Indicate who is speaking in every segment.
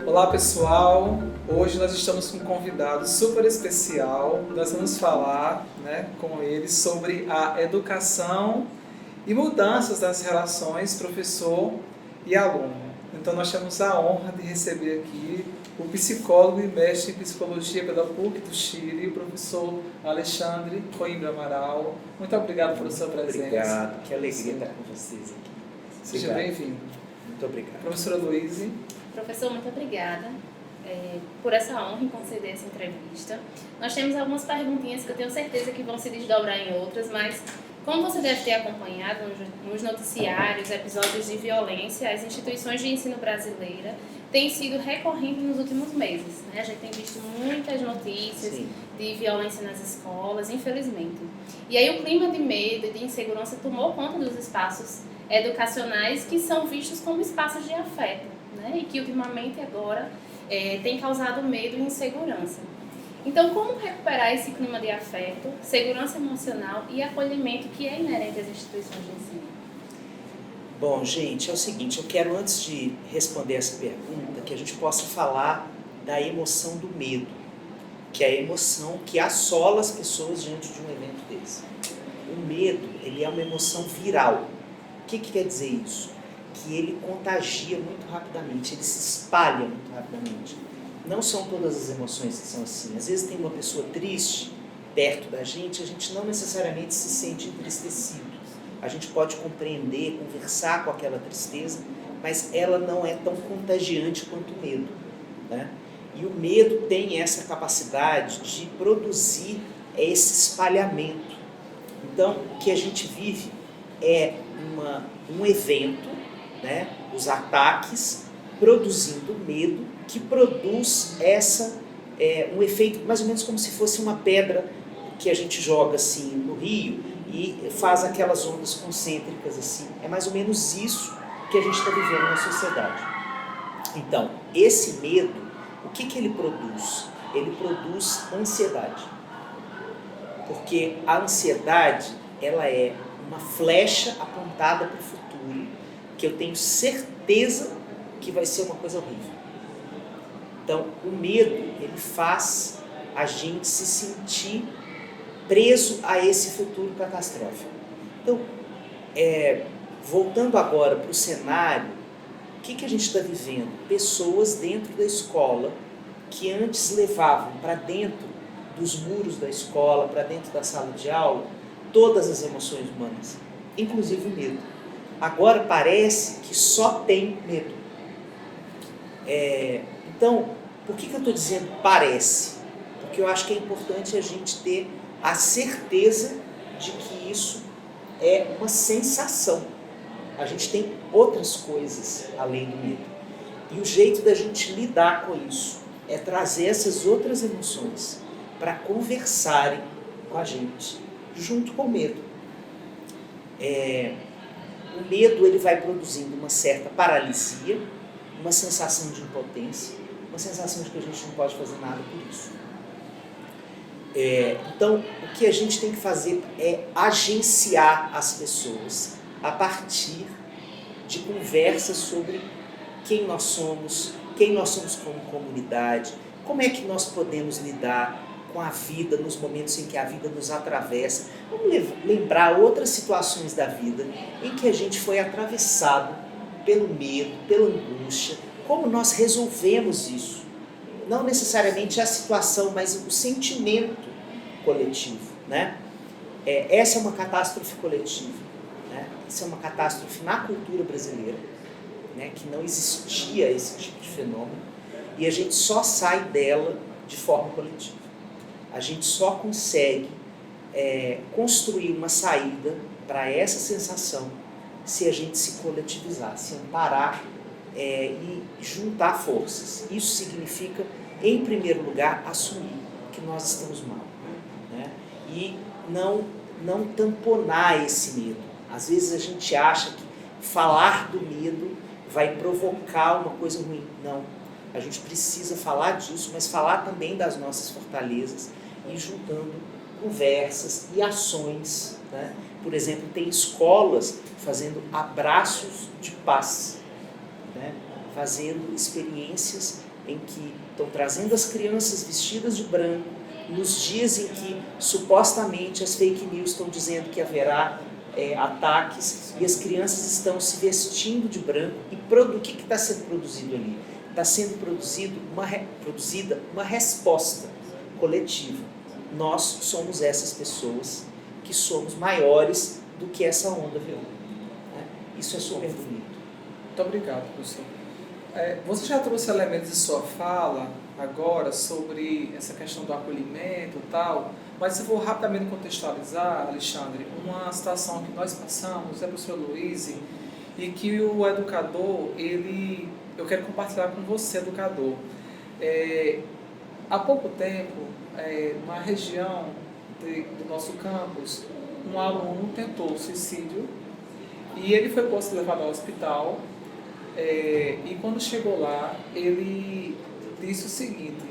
Speaker 1: Olá pessoal, hoje nós estamos com um convidado super especial. Nós vamos falar, com ele sobre a educação e mudanças das relações professor e aluno. Então nós temos a honra de receber aqui o psicólogo e mestre em psicologia pela PUC do Chile, o professor Alexandre Coimbra Amaral. Muito obrigado pela sua presença.
Speaker 2: Obrigado, que alegria estar com vocês aqui.
Speaker 1: Seja bem-vindo.
Speaker 2: Muito obrigado.
Speaker 1: Professora Luíse.
Speaker 3: Professor, muito obrigada por essa honra em conceder essa entrevista. Nós temos algumas perguntinhas que eu tenho certeza que vão se desdobrar em outras, mas como você deve ter acompanhado nos noticiários, episódios de violência, as instituições de ensino brasileira têm sido recorrentes nos últimos meses. A gente tem visto muitas notícias de violência nas escolas, infelizmente. E aí o clima de medo e de insegurança tomou conta dos espaços educacionais que são vistos como espaços de afeto. E que ultimamente agora tem causado medo e insegurança. Então, como recuperar esse clima de afeto, segurança emocional e acolhimento que é inerente às instituições de ensino?
Speaker 2: Bom, gente, é o seguinte, eu quero, antes de responder essa pergunta, que a gente possa falar da emoção do medo, que é a emoção que assola as pessoas diante de um evento desse. O medo, ele é uma emoção viral. O que quer dizer isso? Que ele contagia muito rapidamente, ele se espalha muito rapidamente. Não são todas as emoções que são assim. Às vezes tem uma pessoa triste perto da gente, a gente não necessariamente se sente entristecido. A gente pode compreender, conversar com aquela tristeza, mas ela não é tão contagiante quanto o medo, E o medo tem essa capacidade de produzir esse espalhamento. Então, o que a gente vive é um evento, os ataques, produzindo medo, que produz um efeito mais ou menos como se fosse uma pedra que a gente joga assim no rio e faz aquelas ondas concêntricas assim. É mais ou menos isso que a gente está vivendo na sociedade. Então, esse medo, o que ele produz? Ele produz ansiedade. Porque a ansiedade, ela é uma flecha apontada para o futuro, que eu tenho certeza que vai ser uma coisa horrível. Então, o medo, ele faz a gente se sentir preso a esse futuro catastrófico. Então, voltando agora para o cenário, o que a gente está vivendo? Pessoas dentro da escola que antes levavam para dentro dos muros da escola, para dentro da sala de aula, todas as emoções humanas, inclusive o medo. Agora parece que só tem medo. Então, por que eu estou dizendo parece? Porque eu acho que é importante a gente ter a certeza de que isso é uma sensação. A gente tem outras coisas além do medo. E o jeito da gente lidar com isso é trazer essas outras emoções para conversarem com a gente, junto com o medo. O medo, ele vai produzindo uma certa paralisia, uma sensação de impotência, uma sensação de que a gente não pode fazer nada por isso. Então, o que a gente tem que fazer é agenciar as pessoas a partir de conversas sobre quem nós somos como comunidade, como é que nós podemos lidar com a vida nos momentos em que a vida nos atravessa. Vamos lembrar outras situações da vida em que a gente foi atravessado pelo medo, pela angústia, como nós resolvemos isso. Não necessariamente a situação, mas o sentimento coletivo. Essa é uma catástrofe coletiva. Isso é uma catástrofe na cultura brasileira, que não existia esse tipo de fenômeno, e a gente só sai dela de forma coletiva. A gente só consegue construir uma saída para essa sensação se a gente se coletivizar, se amparar e juntar forças. Isso significa, em primeiro lugar, assumir que nós estamos mal, né? E não tamponar esse medo. Às vezes a gente acha que falar do medo vai provocar uma coisa ruim. Não. A gente precisa falar disso, mas falar também das nossas fortalezas e juntando conversas e ações, né? Por exemplo, tem escolas fazendo abraços de paz, né? Fazendo experiências em que estão trazendo as crianças vestidas de branco nos dias em que supostamente as fake news estão dizendo que haverá ataques, e as crianças estão se vestindo de branco. E o que está sendo produzido ali? Está sendo produzida uma resposta coletiva. Nós somos essas pessoas que somos maiores do que essa onda violenta. Isso é super bonito.
Speaker 1: Muito obrigado, professor. Você já trouxe elementos de sua fala agora sobre essa questão do acolhimento e tal, mas eu vou rapidamente contextualizar, Alexandre, uma situação que nós passamos, professor Luiz, e que o educador, eu quero compartilhar com você, educador. Há pouco tempo, numa região do nosso campus, um aluno tentou suicídio e ele foi levado ao hospital. E quando chegou lá, ele disse o seguinte,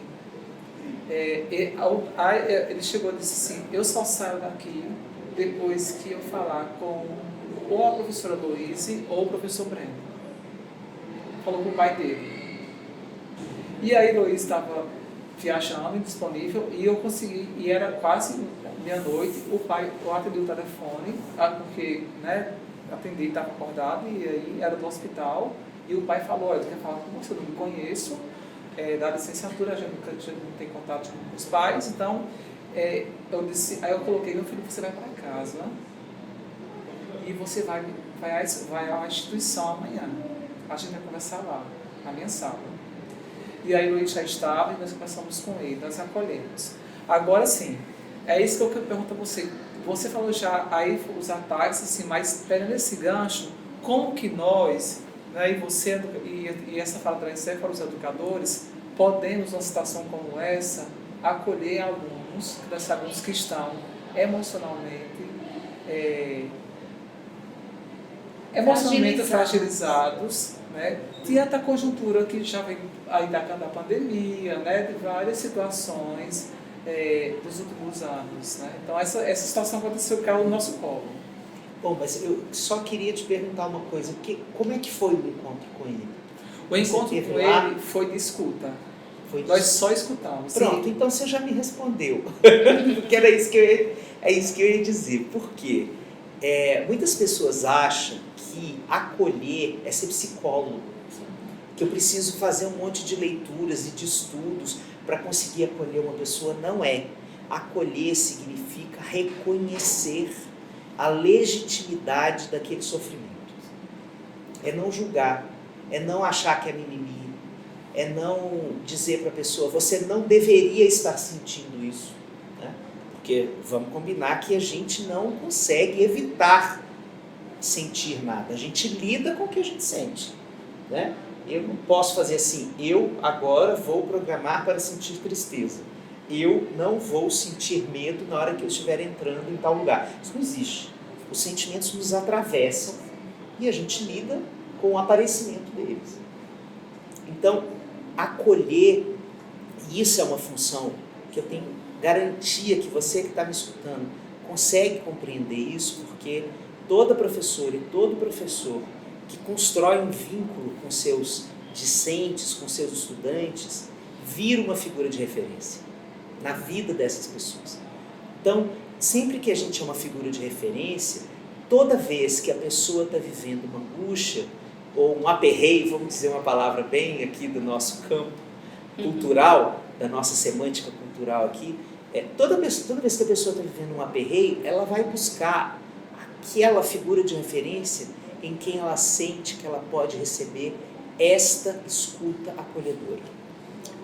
Speaker 1: ele chegou e disse assim: eu só saio daqui depois que eu falar com ou a professora Louise ou o professor Breno. Falou com o pai dele. E aí Louise estava viajando, indisponível, e eu consegui, e era quase meia-noite, eu atendi o telefone, porque, né, atendi, estava acordado, e aí era do hospital. E o pai falou: olha, eu quero falar com você, eu não me conheço, da licenciatura, a gente não tem contato com os pais, então, aí eu coloquei: meu filho, você vai para casa e você vai à instituição amanhã, a gente vai conversar lá, na minha sala. E aí o Luiz já estava e nós conversamos com ele, nós acolhemos. Agora sim, é isso que eu pergunto a você. Você falou já aí os ataques, assim, mas pegando esse gancho, como que nós, né, e você e essa fala também serve para os educadores, podemos, numa situação como essa, acolher alunos que nós sabemos que estão emocionalmente fragilizados, né, diante da conjuntura que já vem aí da pandemia, né, de várias situações dos últimos anos, né? Então essa situação aconteceu que é o nosso colo.
Speaker 2: Bom, mas eu só queria te perguntar uma coisa, como é que foi o encontro com ele?
Speaker 1: O encontro com ele foi de escuta. Nós só escutamos.
Speaker 2: Pronto, então você já me respondeu. Porque é isso que eu ia dizer. Por quê? Muitas pessoas acham que acolher é ser psicólogo, que eu preciso fazer um monte de leituras e de estudos para conseguir acolher uma pessoa. Não é. Acolher significa reconhecer a legitimidade daquele sofrimento. É não julgar, é não achar que é mimimi, é não dizer para a pessoa: você não deveria estar sentindo isso, né? Porque vamos combinar que a gente não consegue evitar sentir nada, a gente lida com o que a gente sente, né? Eu não posso fazer assim: eu agora vou programar para sentir tristeza, eu não vou sentir medo na hora que eu estiver entrando em tal lugar. Isso não existe. Os sentimentos nos atravessam e a gente lida com o aparecimento deles. Então, acolher, isso é uma função que eu tenho garantia que você que está me escutando consegue compreender isso, porque toda professora e todo professor que constrói um vínculo com seus discentes, com seus estudantes, vira uma figura de referência na vida dessas pessoas. Então, sempre que a gente é uma figura de referência, toda vez que a pessoa está vivendo uma angústia ou um aperreio, vamos dizer uma palavra bem aqui do nosso campo cultural, da nossa semântica cultural aqui, toda vez que a pessoa está vivendo um aperreio, ela vai buscar aquela figura de referência em quem ela sente que ela pode receber esta escuta acolhedora.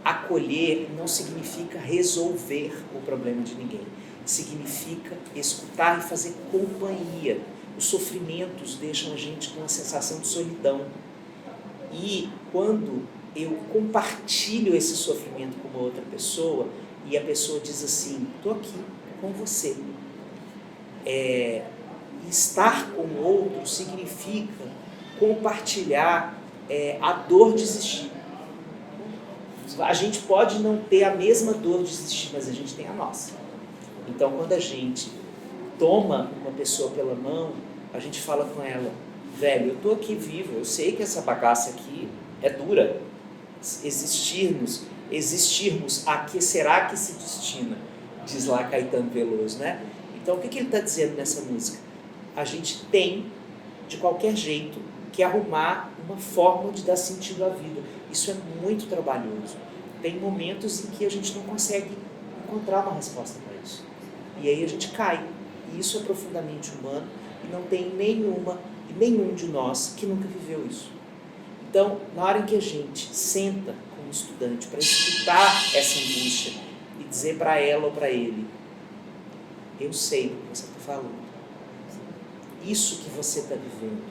Speaker 2: Acolher não significa resolver o problema de ninguém. Significa escutar e fazer companhia os sofrimentos deixam a gente com uma sensação de solidão. E quando eu compartilho esse sofrimento com uma outra pessoa, e a pessoa diz assim, estou aqui com você. Estar com o outro significa compartilhar a dor de existir. A gente pode não ter a mesma dor de existir, mas a gente tem a nossa. Então, quando a gente toma uma pessoa pela mão, a gente fala com ela, velho, eu estou aqui vivo, eu sei que essa bagaça aqui é dura. Existirmos, a que será que se destina? Diz lá Caetano Veloso, né? Então, o que ele está dizendo nessa música? A gente tem, de qualquer jeito, que arrumar uma forma de dar sentido à vida. Isso é muito trabalhoso. Tem momentos em que a gente não consegue encontrar uma resposta para isso. E aí a gente cai. E isso é profundamente humano e não tem nenhum de nós que nunca viveu isso. Então, na hora em que a gente senta como estudante para escutar essa angústia e dizer para ela ou para ele, eu sei do que você está falando. Isso que você está vivendo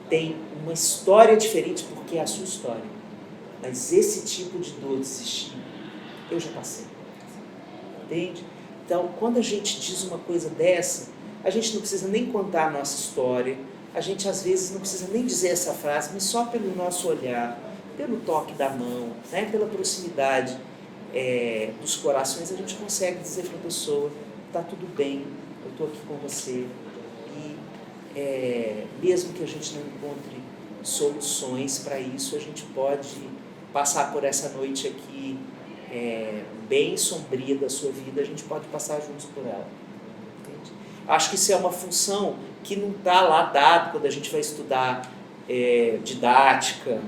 Speaker 2: tem uma história diferente porque é a sua história. Mas esse tipo de dor de existir, eu já passei. Entende? Então, quando a gente diz uma coisa dessa, a gente não precisa nem contar a nossa história, a gente às vezes não precisa nem dizer essa frase, mas só pelo nosso olhar, pelo toque da mão, né, pela proximidade dos corações, a gente consegue dizer para a pessoa, está tudo bem, eu estou aqui com você. E mesmo que a gente não encontre soluções para isso, a gente pode passar por essa noite aqui bem sombria da sua vida, a gente pode passar juntos por ela. Entende? Acho que isso é uma função que não está lá dado quando a gente vai estudar didática,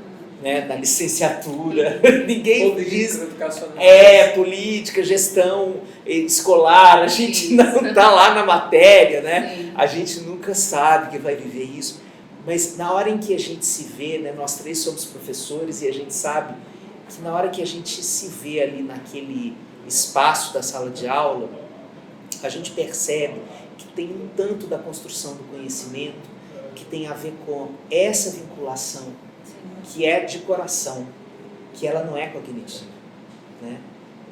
Speaker 2: né, na licenciatura. Ninguém diz política, gestão escolar, a gente não está lá na matéria, né? A gente nunca sabe que vai viver isso. Mas na hora em que a gente se vê, né, nós três somos professores e a gente sabe que na hora que a gente se vê ali naquele espaço da sala de aula, a gente percebe que tem um tanto da construção do conhecimento que tem a ver com essa vinculação, que é de coração, que ela não é cognitiva, né?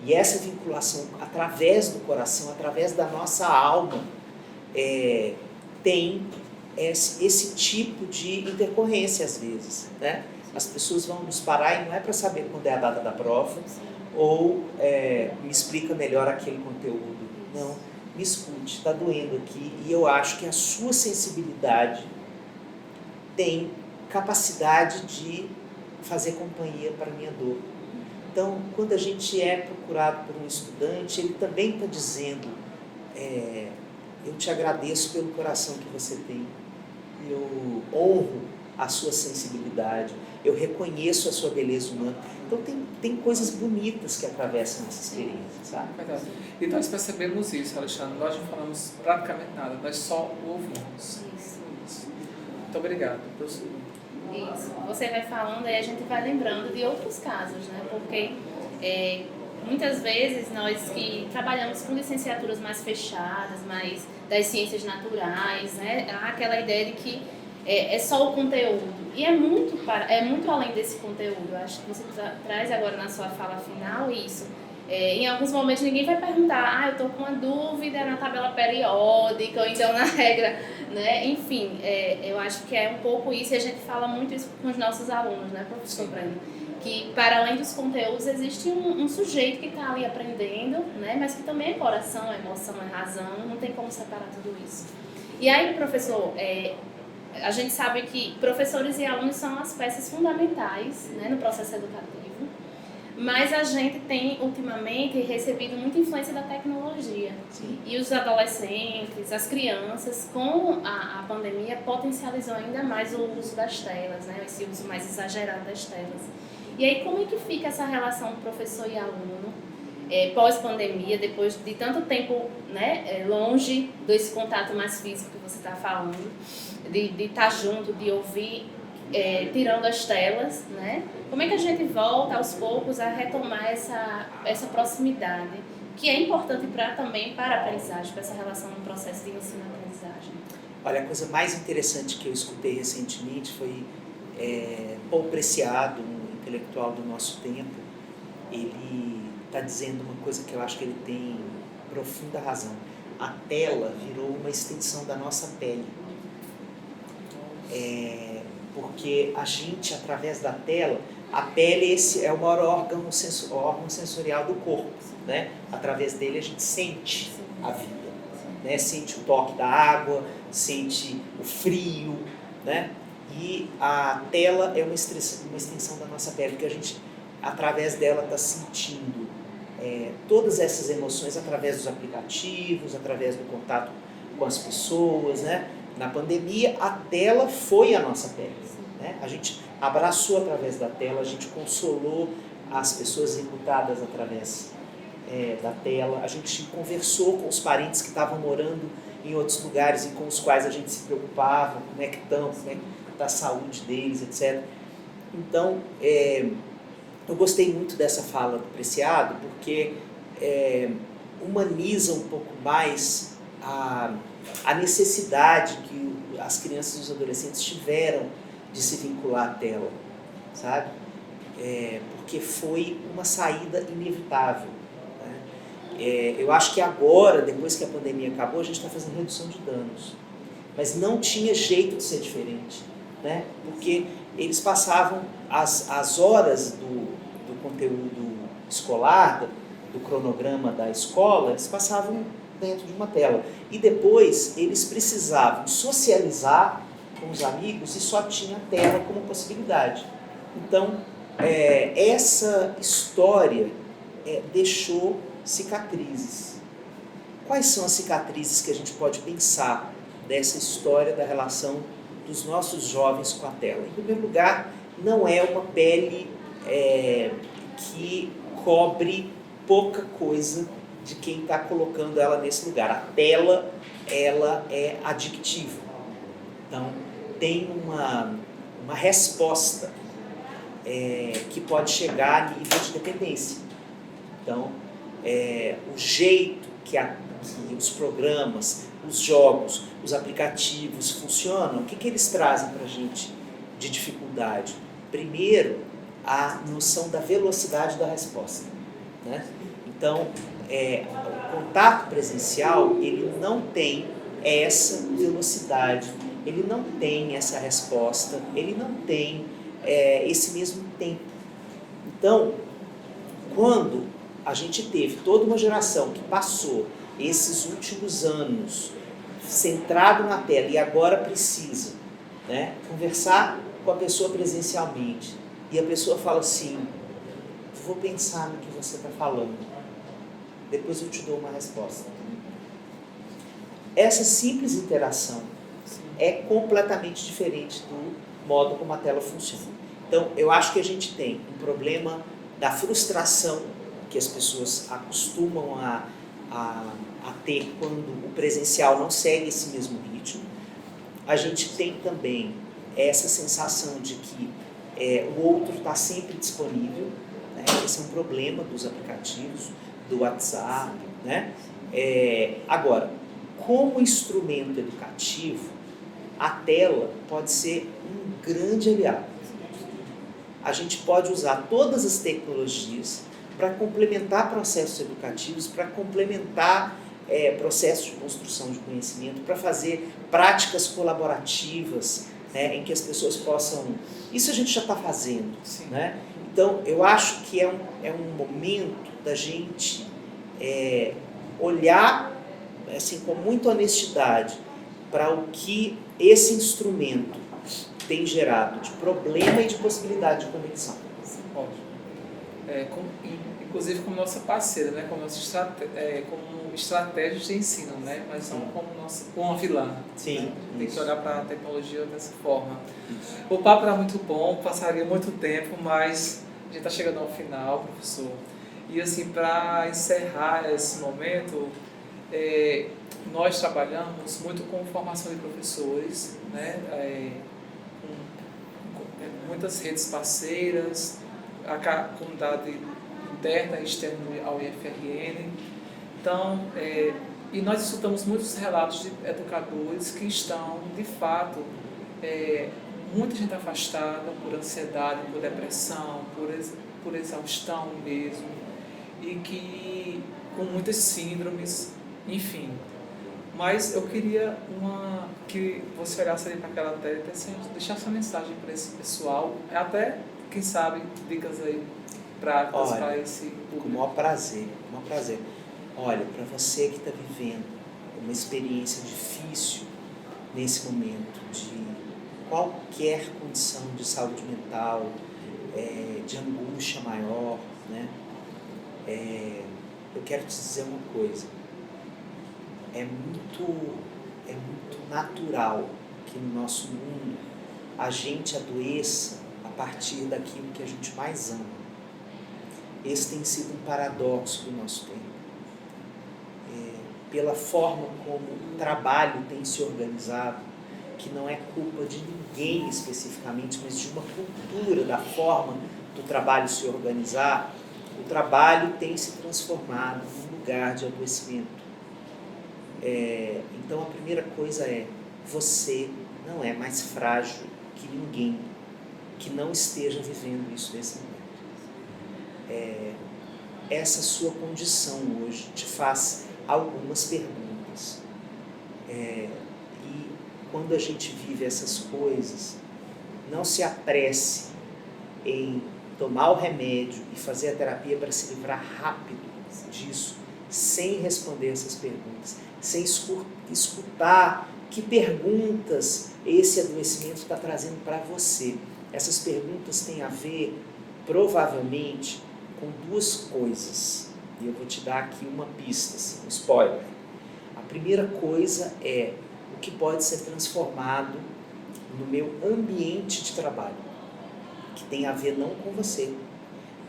Speaker 2: E essa vinculação através do coração, através da nossa alma, tem esse tipo de intercorrência às vezes, né? As pessoas vão nos parar e não é para saber quando é a data da prova ou me explica melhor aquele conteúdo. Não, me escute, está doendo aqui e eu acho que a sua sensibilidade tem capacidade de fazer companhia para a minha dor. Então, quando a gente é procurado por um estudante, ele também está dizendo, eu te agradeço pelo coração que você tem, eu honro a sua sensibilidade, eu reconheço a sua beleza humana. Então, tem coisas bonitas que atravessam essa experiência, sabe?
Speaker 1: Verdade. E nós percebemos isso, Alexandre, nós não falamos praticamente nada, nós só ouvimos. Isso. Muito obrigado, professor.
Speaker 3: Isso. Você vai falando e a gente vai lembrando de outros casos, né? Porque muitas vezes nós que trabalhamos com licenciaturas mais fechadas, mais das ciências naturais, né? Há aquela ideia de que é só o conteúdo. E é muito além desse conteúdo. Eu acho que você traz agora na sua fala final isso. Em alguns momentos ninguém vai perguntar, eu estou com uma dúvida na tabela periódica, ou então na regra, né? Enfim, eu acho que é um pouco isso, e a gente fala muito isso com os nossos alunos, né, professor Breno? Que para além dos conteúdos existe um sujeito que está ali aprendendo, né? Mas que também é coração, é emoção, é razão, não tem como separar tudo isso. E aí, professor, a gente sabe que professores e alunos são as peças fundamentais, né, no processo educativo. Mas a gente tem, ultimamente, recebido muita influência da tecnologia. Sim. E os adolescentes, as crianças, com a pandemia, potencializou ainda mais o uso das telas, né? Esse uso mais exagerado das telas. E aí, como é que fica essa relação professor e aluno, pós-pandemia, depois de tanto tempo, né, longe desse contato mais físico que você está falando, de estar junto, de ouvir, tirando as telas, né? Como é que a gente volta aos poucos a retomar essa proximidade, que é importante também para a aprendizagem, para essa relação no processo de ensino-aprendizagem?
Speaker 2: Olha, a coisa mais interessante que eu escutei recentemente foi Paul Preciado, um intelectual do nosso tempo. Ele está dizendo uma coisa que eu acho que ele tem profunda razão. A tela virou uma extensão da nossa pele. Porque a gente, através da tela, a pele é o maior órgão sensorial do corpo, né? Através dele a gente sente a vida, né? Sente o toque da água, sente o frio, né? E a tela é uma extensão da nossa pele, que a gente, através dela, está sentindo todas essas emoções através dos aplicativos, através do contato com as pessoas, né? Na pandemia, a tela foi a nossa pele, né? A gente abraçou através da tela, a gente consolou as pessoas enlutadas através da tela, a gente conversou com os parentes que estavam morando em outros lugares e com os quais a gente se preocupava, como é que estão, como é que está a saúde deles, etc. Então, eu gostei muito dessa fala do Preciado, porque humaniza um pouco mais a necessidade que as crianças e os adolescentes tiveram de se vincular à tela, sabe? Porque foi uma saída inevitável, né? Eu acho que agora, depois que a pandemia acabou, a gente está fazendo redução de danos, mas não tinha jeito de ser diferente, né? Porque eles passavam as horas do conteúdo escolar, do cronograma da escola, eles passavam dentro de uma tela. E depois eles precisavam socializar com os amigos e só tinha a tela como possibilidade. Então, essa história deixou cicatrizes. Quais são as cicatrizes que a gente pode pensar dessa história da relação dos nossos jovens com a tela? Em primeiro lugar, não é uma pele que cobre pouca coisa de quem está colocando ela nesse lugar. A tela, ela é adictiva. Então, tem uma resposta que pode chegar a nível de dependência. Então, o jeito que os programas, os jogos, os aplicativos funcionam, o que eles trazem para a gente de dificuldade? Primeiro, a noção da velocidade da resposta, né? Então, o contato presencial, ele não tem essa velocidade, ele não tem essa resposta, ele não tem esse mesmo tempo. Então, quando a gente teve toda uma geração que passou esses últimos anos centrado na tela e agora precisa, né, conversar com a pessoa presencialmente, e a pessoa fala assim: vou pensar no que você está falando, depois eu te dou uma resposta. Essa simples interação é completamente diferente do modo como a tela funciona. Então, eu acho que a gente tem um problema da frustração que as pessoas acostumam a ter quando o presencial não segue esse mesmo ritmo. A gente tem também essa sensação de que o outro está sempre disponível, né? Esse é um problema dos aplicativos, do WhatsApp, né? Agora, como instrumento educativo, a tela pode ser um grande aliado. A gente pode usar todas as tecnologias para complementar processos educativos, para complementar processos de construção de conhecimento, para fazer práticas colaborativas, né, em que as pessoas possam... Isso a gente já está fazendo, né? Então, eu acho que é um momento da gente olhar assim, com muita honestidade para o que esse instrumento tem gerado de problema e de possibilidade de conexão.
Speaker 1: Ótimo. Inclusive como nossa parceira, né? Como estratégia de ensino, né? Mas não como uma vilã.
Speaker 2: Sim.
Speaker 1: Né? Tem que olhar para a tecnologia dessa forma. O papo era muito bom, passaria muito tempo, mas a gente está chegando ao final, professor. E assim, para encerrar esse momento, nós trabalhamos muito com formação de professores, né? Com muitas redes parceiras, a comunidade interna e externa ao IFRN. Então, E nós escutamos muitos relatos de educadores que estão, de fato, muita gente afastada por ansiedade, por depressão, por exaustão mesmo, e que com muitas síndromes, enfim. Mas eu queria que você olhasse ali para aquela tela e deixasse uma mensagem para esse pessoal, até, quem sabe, dicas aí práticas para esse público.
Speaker 2: Com o maior prazer, com o maior prazer. Olha, para você que está vivendo uma experiência difícil nesse momento de qualquer condição de saúde mental, de angústia maior, né? Eu quero te dizer uma coisa. É muito natural que no nosso mundo a gente adoeça a partir daquilo que a gente mais ama. Esse tem sido um paradoxo do nosso tempo. Pela forma como o trabalho tem se organizado, que não é culpa de ninguém especificamente, mas de uma cultura da forma do trabalho se organizar, o trabalho tem se transformado num lugar de adoecimento. Então a primeira coisa você não é mais frágil que ninguém que não esteja vivendo isso nesse momento. Essa sua condição hoje te faz algumas perguntas. E quando a gente vive essas coisas, não se apresse em tomar o remédio e fazer a terapia para se livrar rápido disso, sem responder essas perguntas, sem escutar que perguntas esse adoecimento está trazendo para você. Essas perguntas têm a ver, provavelmente, com duas coisas. E eu vou te dar aqui uma pista, assim, um spoiler. A primeira coisa é o que pode ser transformado no meu ambiente de trabalho, que tem a ver não com você,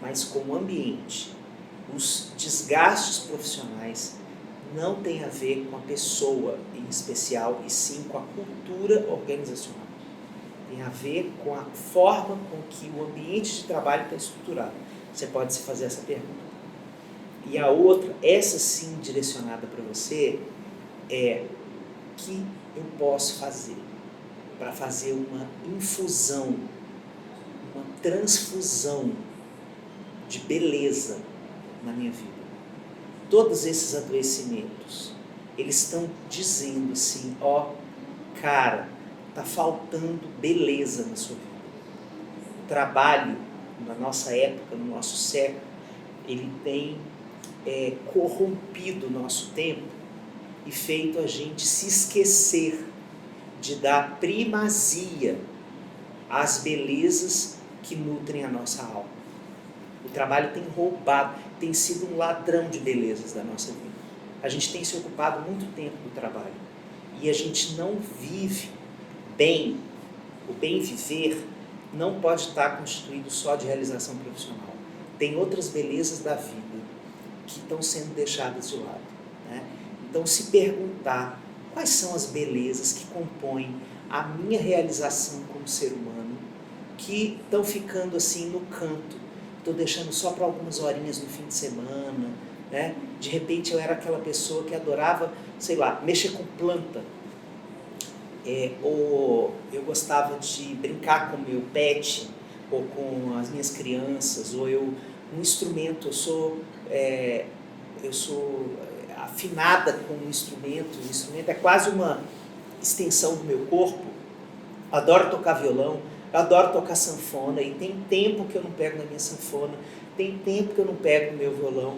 Speaker 2: mas com o ambiente. Os desgastes profissionais não têm a ver com a pessoa em especial, e sim com a cultura organizacional. Tem a ver com a forma com que o ambiente de trabalho está estruturado. Você pode se fazer essa pergunta. E a outra, essa sim direcionada para você, é o que eu posso fazer para fazer uma infusão, uma transfusão de beleza na minha vida. Todos esses adoecimentos, eles estão dizendo assim, cara, está faltando beleza na sua vida. O trabalho, na nossa época, no nosso século, ele tem corrompido o nosso tempo e feito a gente se esquecer de dar primazia às belezas que nutrem a nossa alma. O trabalho tem roubado, tem sido um ladrão de belezas da nossa vida. A gente tem se ocupado muito tempo do trabalho e a gente não vive bem. O bem viver não pode estar constituído só de realização profissional. Tem outras belezas da vida que estão sendo deixadas de lado, né? Então, se perguntar quais são as belezas que compõem a minha realização como ser humano, que estão ficando assim no canto, estou deixando só para algumas horinhas no fim de semana, né? De repente eu era aquela pessoa que adorava, sei lá, mexer com planta, ou eu gostava de brincar com o meu pet, ou com as minhas crianças, ou um instrumento, eu sou afinada com um instrumento, o instrumento é quase uma extensão do meu corpo. Adoro tocar violão, adoro tocar sanfona, e tem tempo que eu não pego na minha sanfona, tem tempo que eu não pego no meu violão.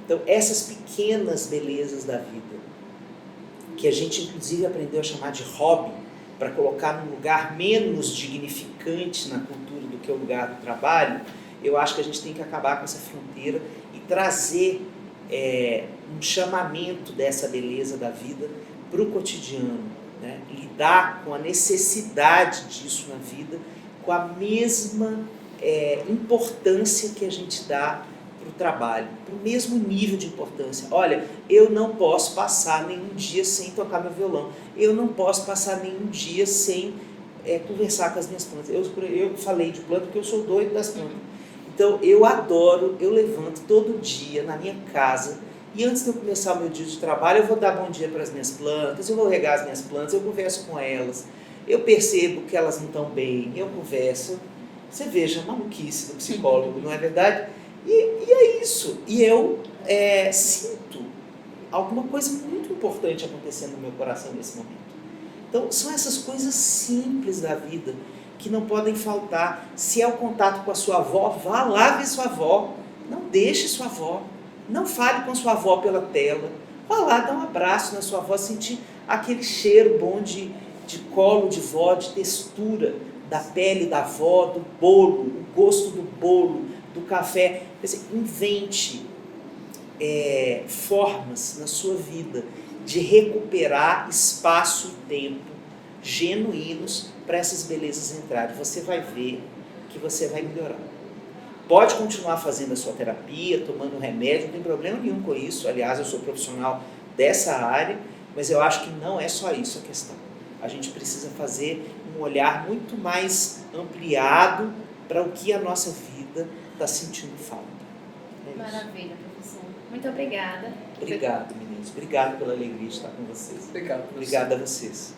Speaker 2: Então, essas pequenas belezas da vida, que a gente inclusive aprendeu a chamar de hobby, para colocar num lugar menos dignificante na cultura do que o lugar do trabalho, eu acho que a gente tem que acabar com essa fronteira e trazer um chamamento dessa beleza da vida para o cotidiano, né? Lidar com a necessidade disso na vida, com a mesma importância que a gente dá para o trabalho, para o mesmo nível de importância. Olha, eu não posso passar nenhum dia sem tocar meu violão, eu não posso passar nenhum dia sem conversar com as minhas plantas. Eu falei de planta porque eu sou doido das plantas. Então, eu levanto todo dia na minha casa E antes de eu começar o meu dia de trabalho, eu vou dar bom dia para as minhas plantas, eu vou regar as minhas plantas, eu converso com elas, eu percebo que elas não estão bem, eu converso. Você veja a maluquice do psicólogo, não é verdade? E é isso. E eu sinto alguma coisa muito importante acontecendo no meu coração nesse momento. Então, são essas coisas simples da vida que não podem faltar. Se é o contato com a sua avó, vá lá ver sua avó. Não deixe sua avó. Não fale com sua avó pela tela. Vá lá, dá um abraço na sua avó, sentir aquele cheiro bom de colo de vó, de textura da pele da avó, do bolo, o gosto do bolo, do café. Quer dizer, invente formas na sua vida de recuperar espaço e tempo genuínos para essas belezas entrarem. Você vai ver que você vai melhorar. Pode continuar fazendo a sua terapia, tomando remédio, não tem problema nenhum com isso. Aliás, eu sou profissional dessa área, mas eu acho que não é só isso a questão. A gente precisa fazer um olhar muito mais ampliado para o que a nossa vida está sentindo falta.
Speaker 3: Maravilha, professor. Muito obrigada.
Speaker 2: Obrigado, meninos. Obrigado pela alegria de estar com vocês.
Speaker 1: Obrigado, professor.
Speaker 2: Obrigado a vocês.